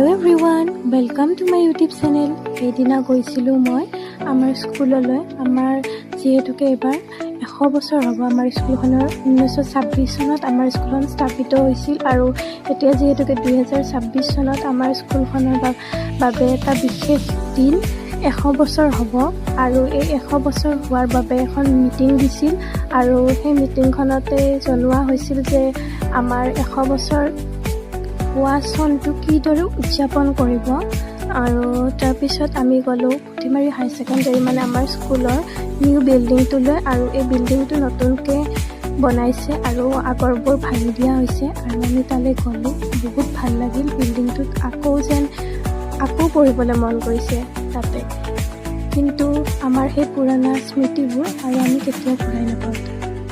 Hello' everyone, welcome to my YouTube channel. সেইদিনা গৈছিলোঁ মই আমাৰ স্কুললৈ। আমাৰ যিহেতুকে এইবাৰ 100 বছৰ হ'ব আমাৰ স্কুলখনৰ। 1926 চনত আমাৰ স্কুলখন স্থাপিত হৈছিল আৰু এতিয়া যিহেতুকে 2026 চনত আমাৰ স্কুলখনৰ বাবে এটা বিশেষ দিন 100 বছৰ হ'ব। আৰু এই 100 বছৰ হোৱাৰ বাবে এখন মিটিং দিছিল আৰু সেই মিটিংখনতে জনোৱা হৈছিল যে আমাৰ 100 বছৰ হোৱা চনটো কিদৰে উদযাপন কৰিব। আৰু তাৰপিছত আমি গ'লোঁ পুথিমাৰী হায়াৰ ছেকেণ্ডেৰী, মানে আমাৰ স্কুলৰ নিউ বিল্ডিংটোলৈ। আৰু এই বিল্ডিংটো নতুনকৈ বনাইছে আৰু আগৰবোৰ ভাঙি দিয়া হৈছে। আৰু আমি তালৈ গ'লোঁ, বহুত ভাল লাগিল। বিল্ডিংটোত আকৌ পঢ়িবলৈ মন গৈছে তাতে। কিন্তু আমাৰ সেই পুৰণা স্মৃতিবোৰ আৰু আমি কেতিয়াও ঘূৰাই নাপাওঁ।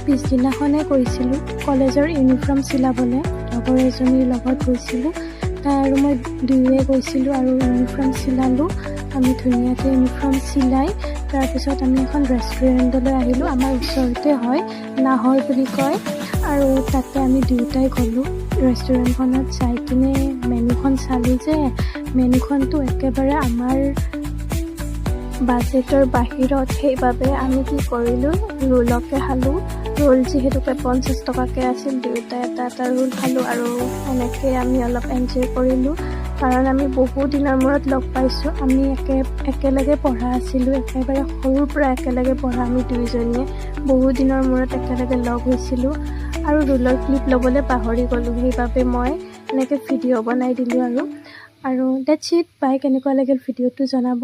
পিছদিনাখনে গৈছিলোঁ কলেজৰ ইউনিফৰ্ম চিলাবলৈ। লগৰ এজনীৰ লগত গৈছিলোঁ, তাই আৰু মই দুয়োৱে গৈছিলোঁ আৰু ইউনিফৰ্ম চিলালোঁ। আমি ধুনীয়াকৈ ইউনিফৰ্ম চিলাই তাৰপিছত আমি এখন ৰেষ্টুৰেণ্টলৈ আহিলোঁ। আমাৰ ওচৰতে হয়, নাহৰ বুলি কয়। আৰু তাতে আমি দুয়োটাই গ'লোঁ ৰেষ্টুৰেণ্টখনত। যাই কিনে মেনুখন চালোঁ যে মেনুখনটো একেবাৰে আমাৰ বাজেটৰ বাহিৰত। সেইবাবে আমি কি কৰিলোঁ, ৰোলকে খালোঁ। ৰোল যিহেতুকে 50 টকাকৈ আছিল, দুয়োটাই এটা ৰোল খালোঁ আৰু এনেকৈ আমি অলপ এনজয় কৰিলোঁ। কাৰণ আমি বহু দিনৰ মূৰত লগ পাইছোঁ। আমি একেলগে পঢ়া আছিলোঁ, একেবাৰে সৰুৰ পৰা একেলগে পঢ়া আমি দুয়োজনীয়ে। বহু দিনৰ মূৰত একেলগে লগ হৈছিলোঁ আৰু ৰোলৰ ক্লিপ ল'বলৈ পাহৰি গ'লোঁ। সেইবাবে মই এনেকৈ ভিডিঅ' বনাই দিলোঁ আৰু ডেটছ ইট। বাই, কেনেকুৱা লাগিল ভিডিঅ'টো জনাব।